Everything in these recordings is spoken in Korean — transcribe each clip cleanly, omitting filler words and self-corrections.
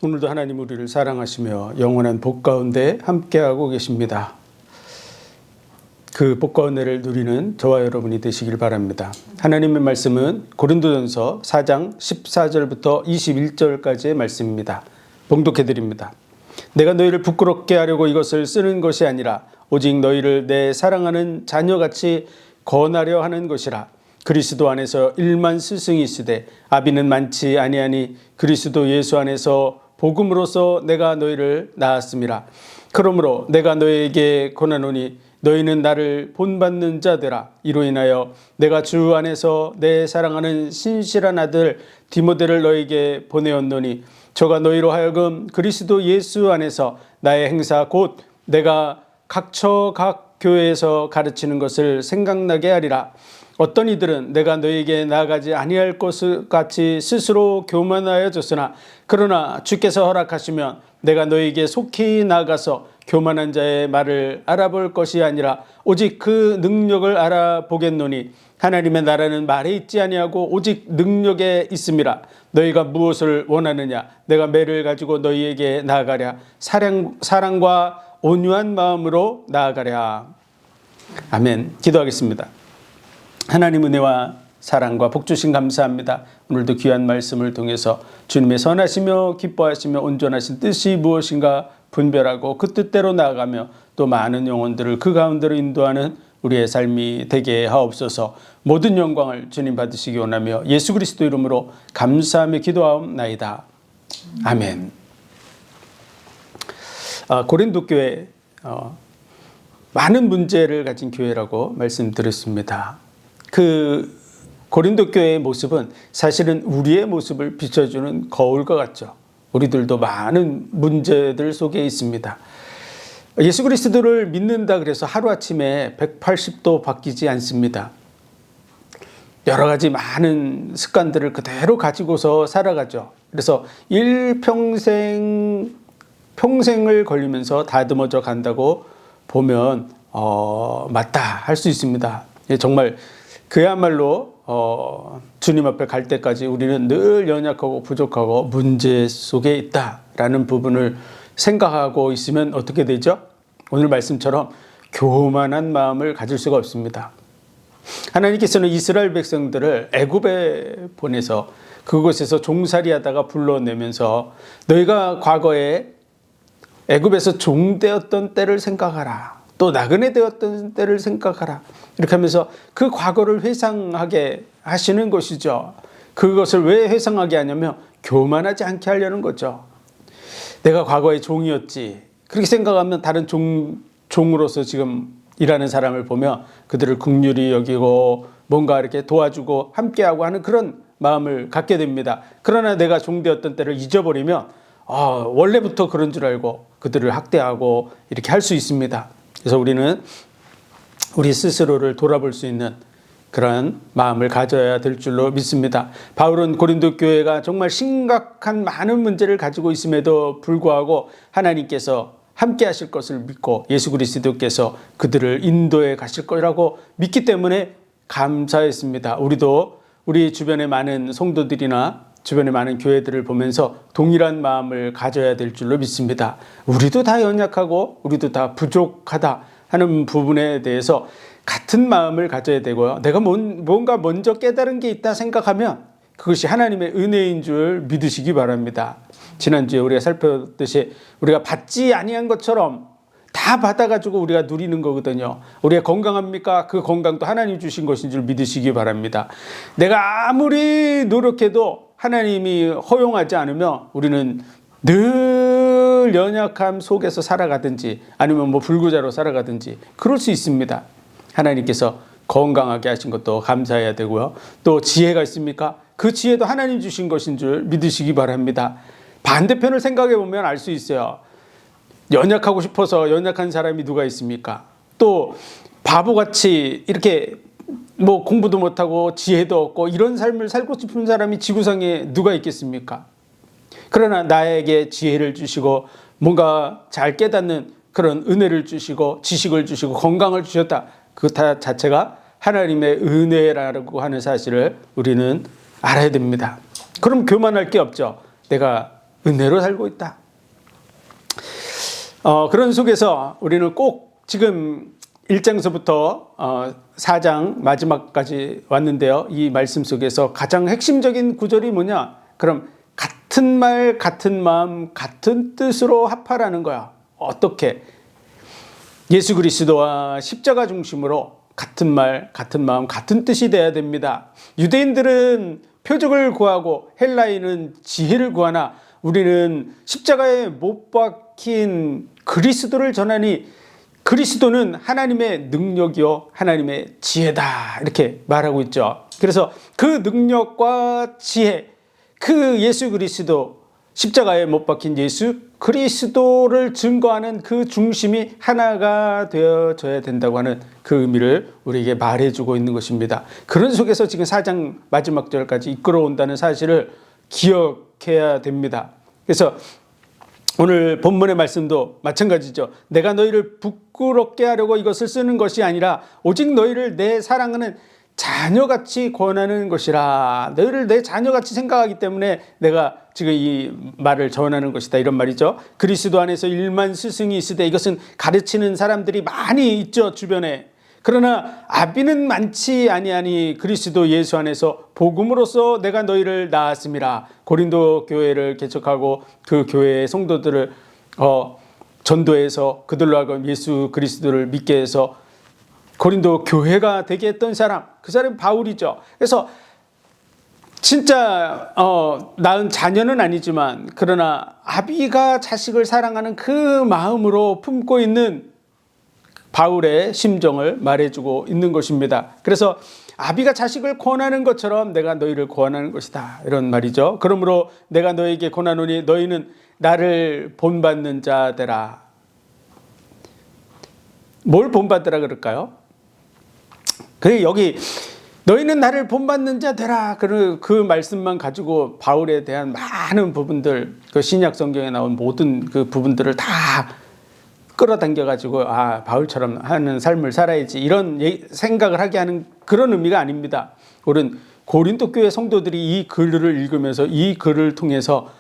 오늘도 하나님 우리를 사랑하시며 영원한 복 가운데 함께하고 계십니다. 그 복과 은혜를 누리는 저와 여러분이 되시길 바랍니다. 하나님의 말씀은 고린도전서 4장 14절부터 21절까지의 말씀입니다. 봉독해 드립니다. 내가 너희를 부끄럽게 하려고 이것을 쓰는 것이 아니라 오직 너희를 내 사랑하는 자녀같이 권하려 하는 것이라. 그리스도 안에서 1만 스승이 있으되 아비는 많지 아니하니 그리스도 예수 안에서 복음으로써 내가 너희를 낳았음이라. 그러므로 내가 너희에게 권하노니 너희는 나를 본받는 자되라. 이로 인하여 내가 주 안에서 내 사랑하는 신실한 아들 디모데를 너희에게 보내었노니 저가 너희로 하여금 그리스도 예수 안에서 나의 행사 곧 내가 각처 각 교회에서 가르치는 것을 생각나게 하리라. 어떤 이들은 내가 너희에게 나아가지 아니할 것 같이 스스로 교만하여졌으나 그러나 주께서 허락하시면 내가 너희에게 속히 나아가서 교만한 자의 말을 알아볼 것이 아니라 오직 그 능력을 알아보겠노니 하나님의 나라는 말에 있지 아니하고 오직 능력에 있음이라. 너희가 무엇을 원하느냐? 내가 매를 가지고 너희에게 나아가랴. 사랑과 온유한 마음으로 나아가랴. 아멘. 기도하겠습니다. 하나님 은혜와 사랑과 복 주신 감사합니다. 오늘도 귀한 말씀을 통해서 주님의 선하시며 기뻐하시며 온전하신 뜻이 무엇인가 분별하고 그 뜻대로 나아가며 또 많은 영혼들을 그 가운데로 인도하는 우리의 삶이 되게 하옵소서. 모든 영광을 주님 받으시기 원하며 예수 그리스도 이름으로 감사하며 기도하옵나이다. 아멘. 고린도 교회 많은 문제를 가진 교회라고 말씀드렸습니다. 그 고린도 교회의 모습은 사실은 우리의 모습을 비춰주는 거울과 같죠. 우리들도 많은 문제들 속에 있습니다. 예수 그리스도를 믿는다 그래서 하루아침에 180도 바뀌지 않습니다. 여러 가지 많은 습관들을 그대로 가지고서 살아가죠. 그래서 평생을 걸리면서 다듬어져 간다고 보면 맞다 할 수 있습니다. 정말 그야말로 주님 앞에 갈 때까지 우리는 늘 연약하고 부족하고 문제 속에 있다라는 부분을 생각하고 있으면 어떻게 되죠? 오늘 말씀처럼 교만한 마음을 가질 수가 없습니다. 하나님께서는 이스라엘 백성들을 애굽에 보내서 그곳에서 종살이하다가 불러내면서 너희가 과거에 애굽에서 종되었던 때를 생각하라. 또 나그네 되었던 때를 생각하라. 이렇게 하면서 그 과거를 회상하게 하시는 것이죠. 그것을 왜 회상하게 하냐면 교만하지 않게 하려는 거죠. 내가 과거에 종이었지. 그렇게 생각하면 다른 종으로서 지금 일하는 사람을 보면 그들을 긍휼히 여기고 뭔가 이렇게 도와주고 함께하고 하는 그런 마음을 갖게 됩니다. 그러나 내가 종되었던 때를 잊어버리면 원래부터 그런 줄 알고 그들을 학대하고 이렇게 할 수 있습니다. 그래서 우리는 우리 스스로를 돌아볼 수 있는 그런 마음을 가져야 될 줄로 믿습니다. 바울은 고린도 교회가 정말 심각한 많은 문제를 가지고 있음에도 불구하고 하나님께서 함께 하실 것을 믿고 예수 그리스도께서 그들을 인도해 가실 거라고 믿기 때문에 감사했습니다. 우리도 우리 주변의 많은 성도들이나 주변의 많은 교회들을 보면서 동일한 마음을 가져야 될 줄로 믿습니다. 우리도 다 연약하고 우리도 다 부족하다 하는 부분에 대해서 같은 마음을 가져야 되고요. 내가 뭔가 먼저 깨달은 게 있다 생각하면 그것이 하나님의 은혜인 줄 믿으시기 바랍니다. 지난주에 우리가 살펴봤듯이 우리가 받지 아니한 것처럼 다 받아가지고 우리가 누리는 거거든요. 우리가 건강합니까? 그 건강도 하나님 주신 것인 줄 믿으시기 바랍니다. 내가 아무리 노력해도 하나님이 허용하지 않으면 우리는 늘 연약함 속에서 살아가든지 아니면 불구자로 살아가든지 그럴 수 있습니다. 하나님께서 건강하게 하신 것도 감사해야 되고요. 또 지혜가 있습니까? 그 지혜도 하나님 주신 것인 줄 믿으시기 바랍니다. 반대편을 생각해 보면 알 수 있어요. 연약하고 싶어서 연약한 사람이 누가 있습니까? 또 바보같이 이렇게 공부도 못하고 지혜도 없고 이런 삶을 살고 싶은 사람이 지구상에 누가 있겠습니까? 그러나 나에게 지혜를 주시고 뭔가 잘 깨닫는 그런 은혜를 주시고 지식을 주시고 건강을 주셨다. 그 자체가 하나님의 은혜라고 하는 사실을 우리는 알아야 됩니다. 그럼 교만할 게 없죠. 내가 은혜로 살고 있다. 그런 속에서 우리는 꼭 지금 1장서부터 4장 마지막까지 왔는데요. 이 말씀 속에서 가장 핵심적인 구절이 뭐냐? 그럼 같은 말, 같은 마음, 같은 뜻으로 합하라는 거야. 어떻게? 예수 그리스도와 십자가 중심으로 같은 말, 같은 마음, 같은 뜻이 돼야 됩니다. 유대인들은 표적을 구하고 헬라인은 지혜를 구하나 우리는 십자가에 못 박힌 그리스도를 전하니 그리스도는 하나님의 능력이요 하나님의 지혜다 이렇게 말하고 있죠. 그래서 그 능력과 지혜, 그 예수 그리스도, 십자가에 못 박힌 예수 그리스도를 증거하는 그 중심이 하나가 되어져야 된다고 하는 그 의미를 우리에게 말해주고 있는 것입니다. 그런 속에서 지금 4장 마지막 절까지 이끌어온다는 사실을 기억해야 됩니다. 그래서 오늘 본문의 말씀도 마찬가지죠. 내가 너희를 부끄럽게 하려고 이것을 쓰는 것이 아니라 오직 너희를 내 사랑하는 자녀같이 권하는 것이라. 너희를 내 자녀같이 생각하기 때문에 내가 지금 이 말을 전하는 것이다 이런 말이죠. 그리스도 안에서 1만 스승이 있으되 이것은 가르치는 사람들이 많이 있죠 주변에. 그러나 아비는 많지 아니하니 그리스도 예수 안에서 복음으로써 내가 너희를 낳았음이라. 고린도 교회를 개척하고 그 교회의 성도들을 전도해서 그들로 하여금 예수 그리스도를 믿게 해서 고린도 교회가 되게 했던 사람, 그 사람이 바울이죠. 그래서 진짜 낳은 자녀는 아니지만 그러나 아비가 자식을 사랑하는 그 마음으로 품고 있는 바울의 심정을 말해주고 있는 것입니다. 그래서 아비가 자식을 권하는 것처럼 내가 너희를 권하는 것이다 이런 말이죠. 그러므로 내가 너희에게 권하노니 너희는 나를 본받는 자 되라. 뭘 본받으라 그럴까요? 여기 너희는 나를 본받는 자 되라. 그 말씀만 가지고 바울에 대한 많은 부분들, 그 신약 성경에 나온 모든 그 부분들을 다 끌어당겨 가지고 바울처럼 하는 삶을 살아야지 이런 생각을 하게 하는 그런 의미가 아닙니다. 우리는 고린도 교회 성도들이 이 글을 읽으면서 이 글을 통해서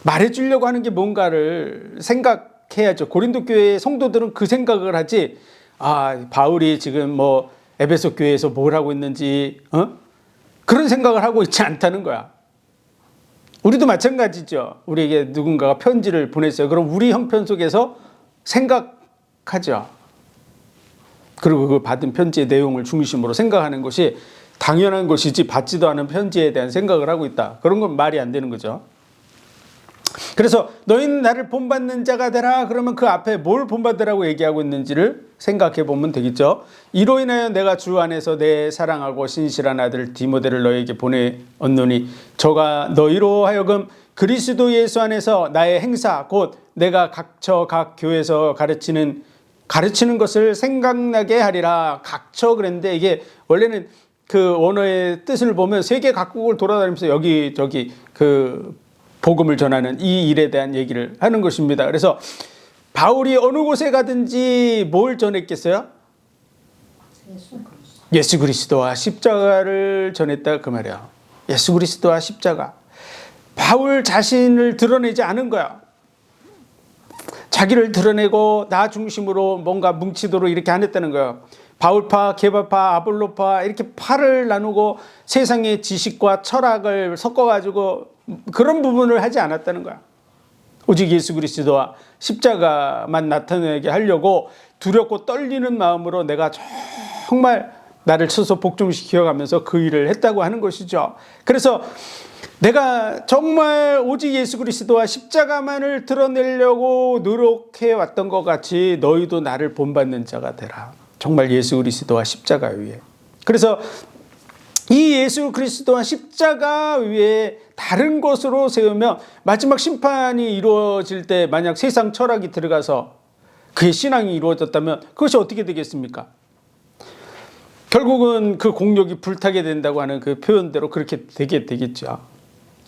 말해주려고 하는 게 뭔가를 생각해야죠. 고린도 교회 성도들은 그 생각을 하지. 바울이 지금 에베소 교회에서 뭘 하고 있는지 그런 생각을 하고 있지 않다는 거야. 우리도 마찬가지죠. 우리에게 누군가가 편지를 보냈어요. 그럼 우리 형편 속에서 생각하죠. 그리고 그 받은 편지의 내용을 중심으로 생각하는 것이 당연한 것이지 받지도 않은 편지에 대한 생각을 하고 있다. 그런 건 말이 안 되는 거죠. 그래서 너희는 나를 본받는 자가 되라. 그러면 그 앞에 뭘 본받으라고 얘기하고 있는지를 생각해 보면 되겠죠. 이로 인하여 내가 주 안에서 내 사랑하고 신실한 아들 디모데를 너희에게 보내었노니 저가 너희로 하여금 그리스도 예수 안에서 나의 행사 곧 내가 각처 각 교회에서 가르치는 것을 생각나게 하리라. 각처 그랬는데 이게 원래는 그 원어의 뜻을 보면 세계 각국을 돌아다니면서 여기저기 그 복음을 전하는 이 일에 대한 얘기를 하는 것입니다. 그래서 바울이 어느 곳에 가든지 뭘 전했겠어요? 예수 그리스도와 십자가를 전했다 그 말이야. 예수 그리스도와 십자가. 바울 자신을 드러내지 않은 거야. 자기를 드러내고 나 중심으로 뭔가 뭉치도록 이렇게 안 했다는 거야. 바울파, 게바파, 아볼로파 이렇게 파를 나누고 세상의 지식과 철학을 섞어가지고 그런 부분을 하지 않았다는 거야. 오직 예수 그리스도와 십자가만 나타내게 하려고 두렵고 떨리는 마음으로 내가 정말 나를 쳐서 복종시켜가면서 그 일을 했다고 하는 것이죠. 그래서 내가 정말 오직 예수 그리스도와 십자가만을 드러내려고 노력해 왔던 것 같이 너희도 나를 본받는 자가 되라. 정말 예수 그리스도와 십자가 위에. 그래서 이 예수 그리스도와 십자가 위에 다른 것으로 세우면 마지막 심판이 이루어질 때 만약 세상 철학이 들어가서 그의 신앙이 이루어졌다면 그것이 어떻게 되겠습니까? 결국은 그 공력이 불타게 된다고 하는 그 표현대로 그렇게 되게 되겠죠.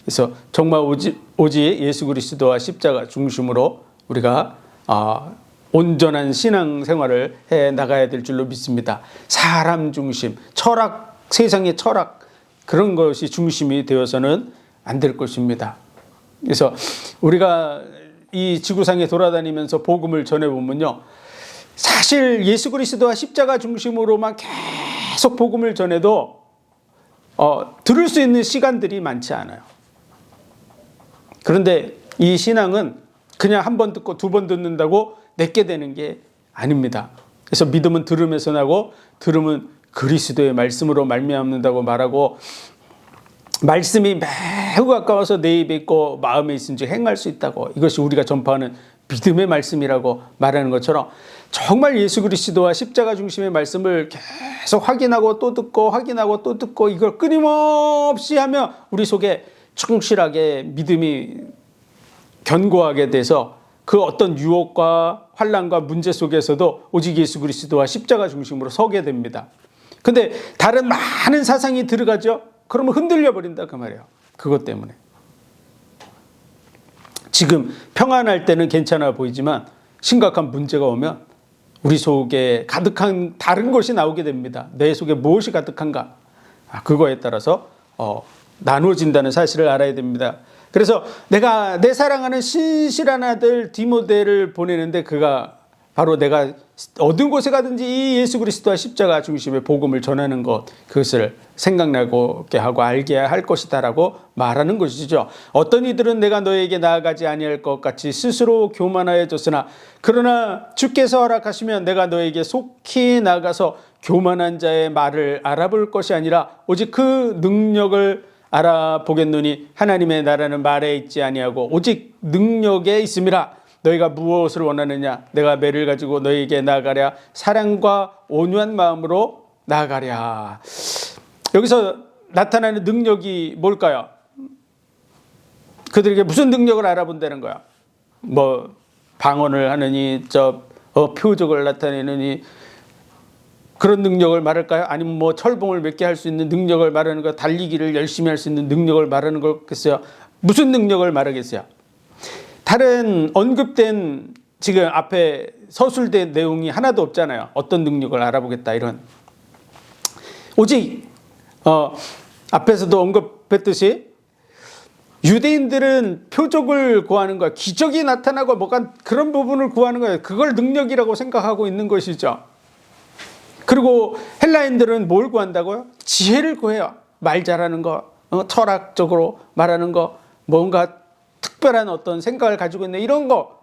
그래서 정말 오직 예수 그리스도와 십자가 중심으로 우리가 온전한 신앙 생활을 해 나가야 될 줄로 믿습니다. 사람 중심, 철학, 세상의 철학 그런 것이 중심이 되어서는 안 될 것입니다. 그래서 우리가 이 지구상에 돌아다니면서 복음을 전해보면요, 사실 예수 그리스도와 십자가 중심으로만 계속 복음을 전해도 들을 수 있는 시간들이 많지 않아요. 그런데 이 신앙은 그냥 한 번 듣고 두 번 듣는다고 내게 되는 게 아닙니다. 그래서 믿음은 들음에서 나고 들음은 그리스도의 말씀으로 말미암는다고 말하고, 말씀이 매우 가까워서 내 입에 있고 마음에 있은지 행할 수 있다고, 이것이 우리가 전파하는 믿음의 말씀이라고 말하는 것처럼, 정말 예수 그리스도와 십자가 중심의 말씀을 계속 확인하고 또 듣고 확인하고 또 듣고, 이걸 끊임없이 하며 우리 속에 충실하게 믿음이 견고하게 돼서 그 어떤 유혹과 환난과 문제 속에서도 오직 예수 그리스도와 십자가 중심으로 서게 됩니다. 근데 다른 많은 사상이 들어가죠. 그러면 흔들려 버린다 그 말이에요. 그것 때문에. 지금 평안할 때는 괜찮아 보이지만 심각한 문제가 오면 우리 속에 가득한 다른 것이 나오게 됩니다. 내 속에 무엇이 가득한가? 그거에 따라서 나누어진다는 사실을 알아야 됩니다. 그래서 내가 내 사랑하는 신실한 아들 디모데를 보내는데, 그가 바로 내가 어느 곳에 가든지 이 예수 그리스도와 십자가 중심의 복음을 전하는 것, 그것을 생각나게 하고 알게 할 것이다라고 말하는 것이죠. 어떤 이들은 내가 너에게 나아가지 아니할 것 같이 스스로 교만하여졌으나, 그러나 주께서 허락하시면 내가 너에게 속히 나아가서 교만한 자의 말을 알아볼 것이 아니라 오직 그 능력을 알아보겠노니, 하나님의 나라는 말에 있지 아니하고 오직 능력에 있음이라. 너희가 무엇을 원하느냐? 내가 매를 가지고 너희에게 나아가랴. 사랑과 온유한 마음으로 나아가랴. 여기서 나타나는 능력이 뭘까요? 그들에게 무슨 능력을 알아본다는 거야? 뭐 방언을 하느니, 표적을 나타내느니, 그런 능력을 말할까요? 아니면 뭐 철봉을 몇 개 할 수 있는 능력을 말하는 거, 달리기를 열심히 할 수 있는 능력을 말하는 거겠어요? 무슨 능력을 말하겠어요? 다른 언급된, 지금 앞에 서술된 내용이 하나도 없잖아요. 어떤 능력을 알아보겠다 이런. 오직 앞에서도 언급했듯이 유대인들은 표적을 구하는 거야. 기적이 나타나고 뭐가 그런 부분을 구하는 거예요. 그걸 능력이라고 생각하고 있는 것이죠. 그리고 헬라인들은 뭘 구한다고요? 지혜를 구해요. 말 잘하는 거, 철학적으로 말하는 거, 뭔가 특별한 어떤 생각을 가지고 있는 이런 거,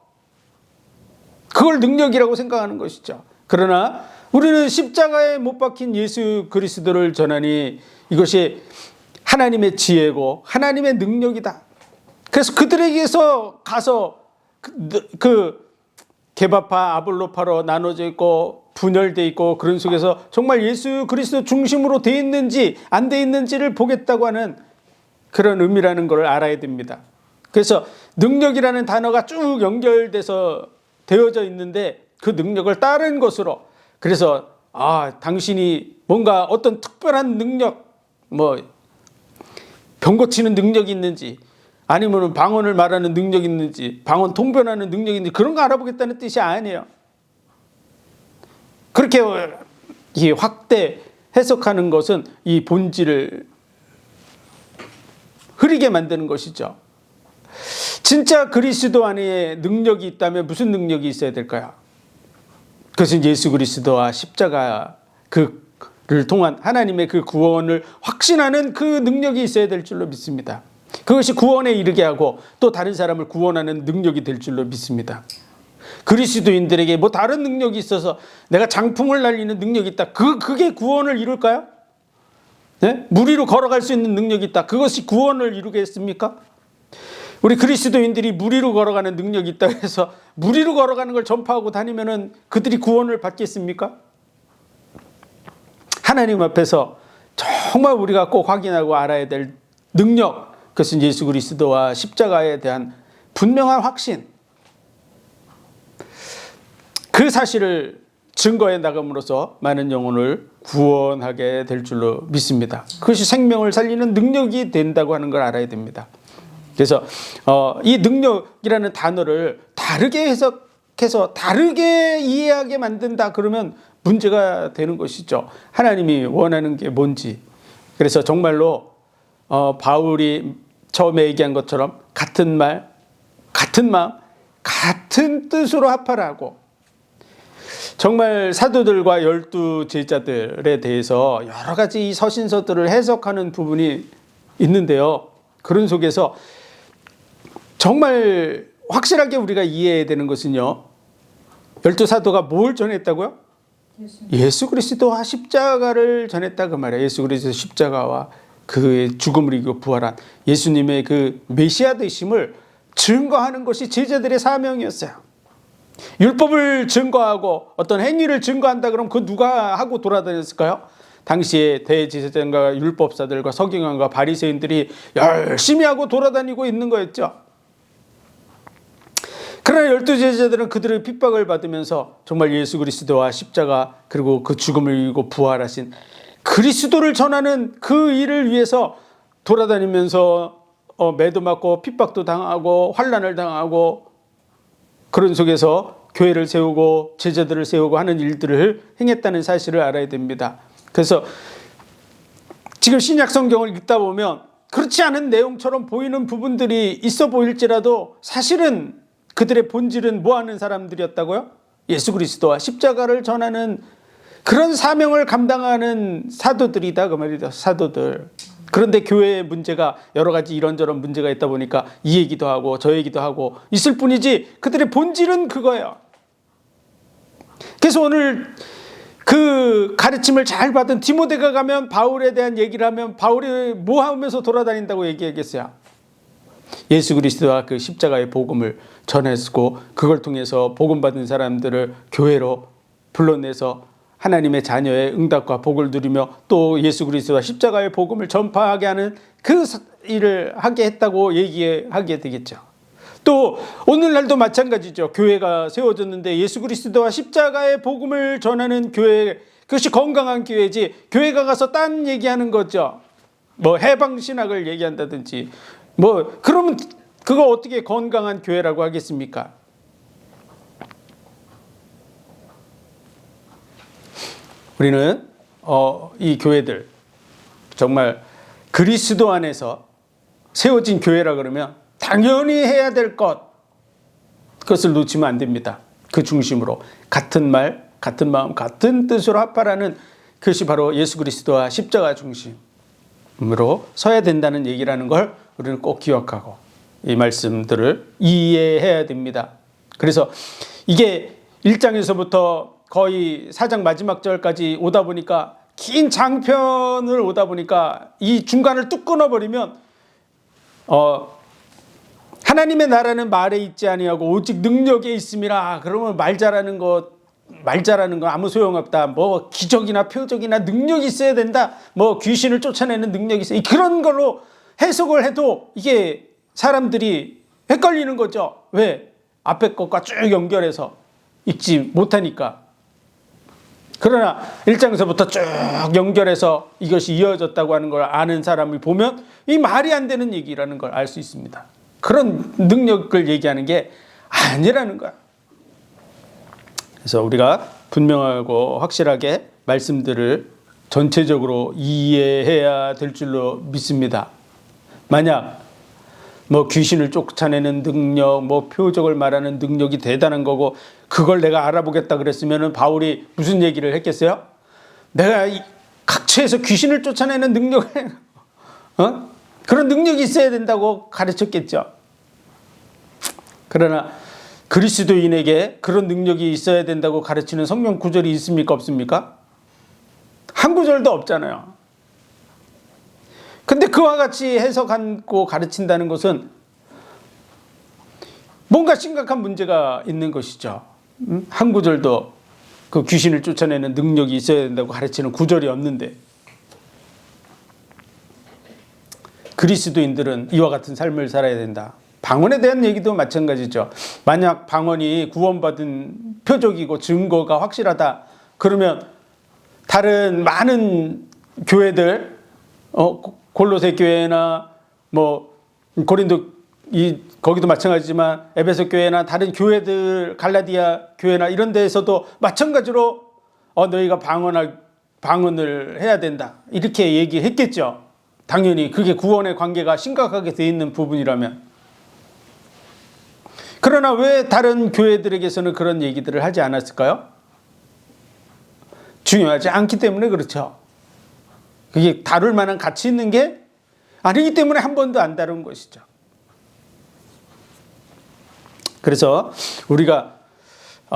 그걸 능력이라고 생각하는 것이죠. 그러나 우리는 십자가에 못 박힌 예수 그리스도를 전하니 이것이 하나님의 지혜고 하나님의 능력이다. 그래서 그들에게서 가서 그 개바파 아볼로파로 나눠져 있고 분열되어 있고, 그런 속에서 정말 예수 그리스도 중심으로 되어 있는지 안 되어 있는지를 보겠다고 하는 그런 의미라는 걸 알아야 됩니다. 그래서 능력이라는 단어가 쭉 연결돼서 되어져 있는데, 그 능력을 다른 것으로, 그래서 당신이 뭔가 어떤 특별한 능력, 뭐 병 고치는 능력이 있는지, 아니면 방언을 말하는 능력이 있는지, 방언 통변하는 능력이 있는지, 그런 거 알아보겠다는 뜻이 아니에요. 그렇게 이 확대 해석하는 것은 이 본질을 흐리게 만드는 것이죠. 진짜 그리스도 안에 능력이 있다면 무슨 능력이 있어야 될까요? 그것은 예수 그리스도와 십자가 그를 통한 하나님의 그 구원을 확신하는 그 능력이 있어야 될 줄로 믿습니다. 그것이 구원에 이르게 하고 또 다른 사람을 구원하는 능력이 될 줄로 믿습니다. 그리스도인들에게 뭐 다른 능력이 있어서 내가 장풍을 날리는 능력이 있다, 그게 구원을 이룰까요? 네? 물 위로 걸어갈 수 있는 능력이 있다, 그것이 구원을 이루겠습니까? 우리 그리스도인들이 물 위로 걸어가는 능력이 있다 해서 물 위로 걸어가는 걸 전파하고 다니면은 그들이 구원을 받겠습니까? 하나님 앞에서 정말 우리가 꼭 확인하고 알아야 될 능력, 그것은 예수 그리스도와 십자가에 대한 분명한 확신, 그 사실을 증거해 나감으로써 많은 영혼을 구원하게 될 줄로 믿습니다. 그것이 생명을 살리는 능력이 된다고 하는 걸 알아야 됩니다. 그래서 이 능력이라는 단어를 다르게 해석해서 다르게 이해하게 만든다 그러면 문제가 되는 것이죠. 하나님이 원하는 게 뭔지. 그래서 정말로 바울이 처음에 얘기한 것처럼 같은 말, 같은 마음, 같은 뜻으로 합하라고. 정말 사도들과 12제자들에 대해서 여러 가지 이 서신서들을 해석하는 부분이 있는데요. 그런 속에서 정말 확실하게 우리가 이해해야 되는 것은요, 12사도가 뭘 전했다고요? 예수 그리스도와 십자가를 전했다 그 말이에요. 예수 그리스도 십자가와 그의 죽음을 이기고 부활한 예수님의 그 메시아 되심을 증거하는 것이 제자들의 사명이었어요. 율법을 증거하고 어떤 행위를 증거한다 그러면 그 누가 하고 돌아다녔을까요? 당시에 대제사장과 율법사들과 서기관과 바리새인들이 열심히 하고 돌아다니고 있는 거였죠. 그러나 12제자들은 그들의 핍박을 받으면서 정말 예수 그리스도와 십자가 그리고 그 죽음을 이기고 부활하신 그리스도를 전하는 그 일을 위해서 돌아다니면서 매도 맞고 핍박도 당하고 환난을 당하고 그런 속에서 교회를 세우고 제자들을 세우고 하는 일들을 행했다는 사실을 알아야 됩니다. 그래서 지금 신약 성경을 읽다 보면 그렇지 않은 내용처럼 보이는 부분들이 있어 보일지라도 사실은 그들의 본질은 뭐하는 사람들이었다고요? 예수 그리스도와 십자가를 전하는 그런 사명을 감당하는 사도들이다 그 말이죠. 사도들. 그런데 교회의 문제가 여러 가지 이런저런 문제가 있다 보니까 이 얘기도 하고 저 얘기도 하고 있을 뿐이지 그들의 본질은 그거예요. 그래서 오늘 그 가르침을 잘 받은 디모데가 가면 바울에 대한 얘기를 하면 바울이 뭐 하면서 돌아다닌다고 얘기하겠어요? 예수 그리스도와 그 십자가의 복음을 전했고 그걸 통해서 복음 받은 사람들을 교회로 불러내서 하나님의 자녀의 응답과 복을 누리며 또 예수 그리스도와 십자가의 복음을 전파하게 하는 그 일을 하게 했다고 얘기하게 되겠죠. 또 오늘날도 마찬가지죠. 교회가 세워졌는데 예수 그리스도와 십자가의 복음을 전하는 교회, 그것이 건강한 교회지 교회가 가서 딴 얘기하는 거죠. 뭐 해방신학을 얘기한다든지 뭐 그러면 그거 어떻게 건강한 교회라고 하겠습니까? 우리는 이 교회들 정말 그리스도 안에서 세워진 교회라 그러면 당연히 해야 될 그것을 놓치면 안 됩니다. 그 중심으로 같은 말, 같은 마음, 같은 뜻으로 합하라는 그것이 바로 예수 그리스도와 십자가 중심으로 서야 된다는 얘기라는 걸 우리는 꼭 기억하고 이 말씀들을 이해해야 됩니다. 그래서 이게 1장에서부터 거의 4장 마지막 절까지 오다 보니까 긴 장편을 오다 보니까 이 중간을 뚝 끊어버리면 하나님의 나라는 말에 있지 아니하고 오직 능력에 있음이라. 그러면 말 잘하는 거 아무 소용없다. 뭐 기적이나 표적이나 능력이 있어야 된다. 뭐 귀신을 쫓아내는 능력이 있어야 그런 걸로 해석을 해도 이게 사람들이 헷갈리는 거죠. 왜? 앞에 것과 쭉 연결해서 읽지 못하니까. 그러나 1장에서부터 쭉 연결해서 이것이 이어졌다고 하는 걸 아는 사람이 보면 이 말이 안 되는 얘기라는 걸 알 수 있습니다. 그런 능력을 얘기하는 게 아니라는 거야. 그래서 우리가 분명하고 확실하게 말씀들을 전체적으로 이해해야 될 줄로 믿습니다. 만약 뭐 귀신을 쫓아내는 능력, 뭐 표적을 말하는 능력이 대단한 거고 그걸 내가 알아보겠다 그랬으면 바울이 무슨 얘기를 했겠어요? 내가 각처에서 귀신을 쫓아내는 능력, 그런 능력이 있어야 된다고 가르쳤겠죠. 그러나 그리스도인에게 그런 능력이 있어야 된다고 가르치는 성경 구절이 있습니까? 없습니까? 한 구절도 없잖아요. 근데 그와 같이 해석하고 가르친다는 것은 뭔가 심각한 문제가 있는 것이죠. 한 구절도 그 귀신을 쫓아내는 능력이 있어야 된다고 가르치는 구절이 없는데 그리스도인들은 이와 같은 삶을 살아야 된다. 방언에 대한 얘기도 마찬가지죠. 만약 방언이 구원받은 표적이고 증거가 확실하다. 그러면 다른 많은 교회들 골로새 교회나 뭐 고린도 거기도 마찬가지지만 에베소 교회나 다른 교회들 갈라디아 교회나 이런 데에서도 마찬가지로 너희가 방언을 해야 된다 이렇게 얘기했겠죠. 당연히 그게 구원의 관계가 심각하게 돼 있는 부분이라면. 그러나 왜 다른 교회들에게서는 그런 얘기들을 하지 않았을까요? 중요하지 않기 때문에 그렇죠. 그게 다룰 만한 가치 있는 게 아니기 때문에 한 번도 안 다룬 것이죠. 그래서 우리가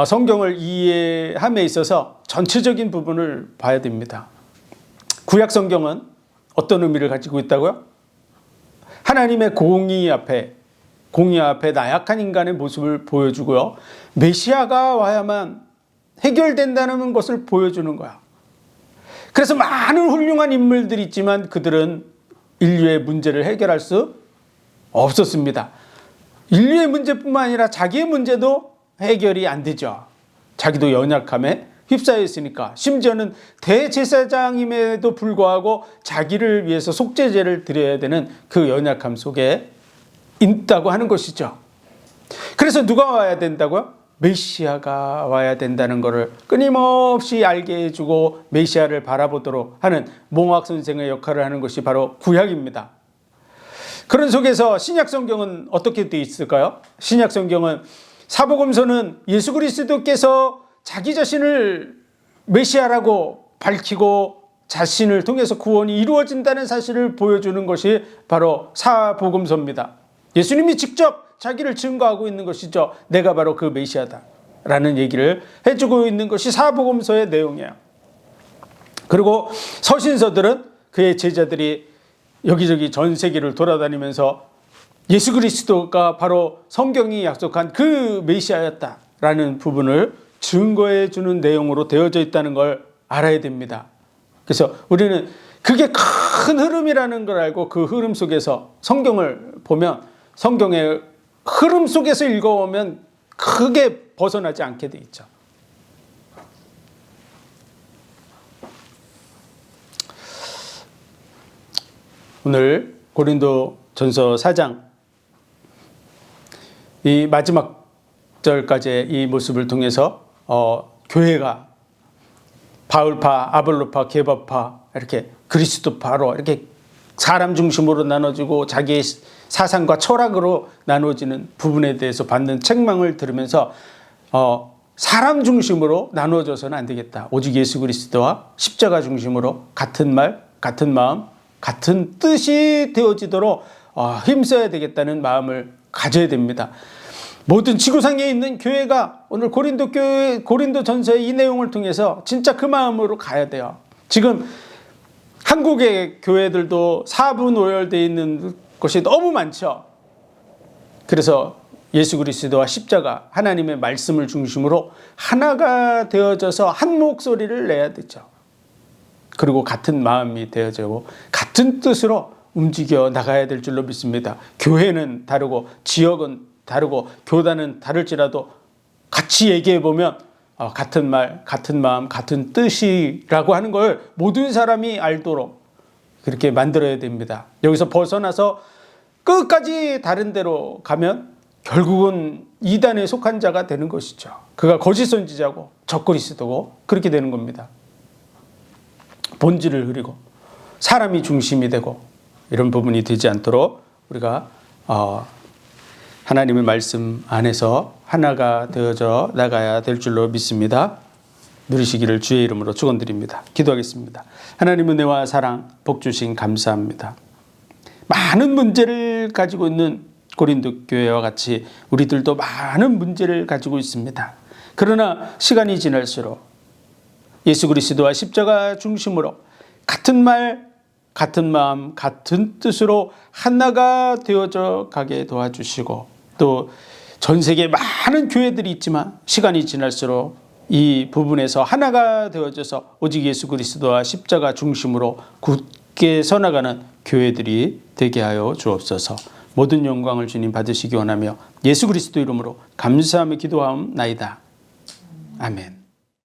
성경을 이해함에 있어서 전체적인 부분을 봐야 됩니다. 구약 성경은 어떤 의미를 가지고 있다고요? 하나님의 공의 앞에 나약한 인간의 모습을 보여주고요. 메시아가 와야만 해결된다는 것을 보여주는 거야. 그래서 많은 훌륭한 인물들이 있지만 그들은 인류의 문제를 해결할 수 없었습니다. 인류의 문제뿐만 아니라 자기의 문제도 해결이 안 되죠. 자기도 연약함에 휩싸여 있으니까. 심지어는 대제사장임에도 불구하고 자기를 위해서 속죄제를 드려야 되는 그 연약함 속에 있다고 하는 것이죠. 그래서 누가 와야 된다고요? 메시아가 와야 된다는 것을 끊임없이 알게 해주고 메시아를 바라보도록 하는 몽학 선생의 역할을 하는 것이 바로 구약입니다. 그런 속에서 신약 성경은 어떻게 되어 있을까요? 신약 성경은 사복음서는 예수 그리스도께서 자기 자신을 메시아라고 밝히고 자신을 통해서 구원이 이루어진다는 사실을 보여주는 것이 바로 사복음서입니다. 예수님이 직접 자기를 증거하고 있는 것이죠. 내가 바로 그 메시아다 라는 얘기를 해주고 있는 것이 사복음서의 내용이에요. 그리고 서신서들은 그의 제자들이 여기저기 전 세계를 돌아다니면서 예수 그리스도가 바로 성경이 약속한 그 메시아였다라는 부분을 증거해 주는 내용으로 되어져 있다는 걸 알아야 됩니다. 그래서 우리는 그게 큰 흐름이라는 걸 알고 그 흐름 속에서 성경을 보면 성경의 흐름 속에서 읽어오면 크게 벗어나지 않게 돼 있죠. 오늘 고린도 전서 4장 이 마지막 절까지의 이 모습을 통해서 교회가 바울파, 아볼로파, 게바파 이렇게 그리스도파로 이렇게 사람 중심으로 나눠지고 자기의 사상과 철학으로 나눠지는 부분에 대해서 받는 책망을 들으면서 사람 중심으로 나눠져서는 안 되겠다. 오직 예수 그리스도와 십자가 중심으로 같은 말, 같은 마음, 같은 뜻이 되어지도록 힘써야 되겠다는 마음을 가져야 됩니다. 모든 지구상에 있는 교회가 오늘 고린도 전서의 이 내용을 통해서 진짜 그 마음으로 가야 돼요. 지금 한국의 교회들도 사분오열되어 있는 것이 너무 많죠. 그래서 예수 그리스도와 십자가 하나님의 말씀을 중심으로 하나가 되어져서 한 목소리를 내야 되죠. 그리고 같은 마음이 되어지고 같은 뜻으로 움직여 나가야 될 줄로 믿습니다. 교회는 다르고 지역은 다르고 교단은 다를지라도 같이 얘기해 보면 같은 말, 같은 마음, 같은 뜻이라고 하는 걸 모든 사람이 알도록 그렇게 만들어야 됩니다. 여기서 벗어나서 끝까지 다른 데로 가면 결국은 이단에 속한 자가 되는 것이죠. 그가 거짓 선지자고 적그리스도고 그렇게 되는 겁니다. 본질을 흐리고 사람이 중심이 되고 이런 부분이 되지 않도록 우리가 하나님의 말씀 안에서 하나가 되어져 나가야 될 줄로 믿습니다. 누리시기를 주의 이름으로 축원드립니다. 기도하겠습니다. 하나님 은혜와 사랑 복 주신 감사합니다. 많은 문제를 가지고 있는 고린도 교회와 같이 우리들도 많은 문제를 가지고 있습니다. 그러나 시간이 지날수록 예수 그리스도와 십자가 중심으로 같은 말, 같은 마음, 같은 뜻으로 하나가 되어져 가게 도와주시고 또 전 세계에 많은 교회들이 있지만 시간이 지날수록 이 부분에서 하나가 되어져서 오직 예수 그리스도와 십자가 중심으로 굳게 서나가는 교회들이 되게 하여 주옵소서. 모든 영광을 주님 받으시기 원하며 예수 그리스도 이름으로 감사하며 기도하옵나이다. 아멘.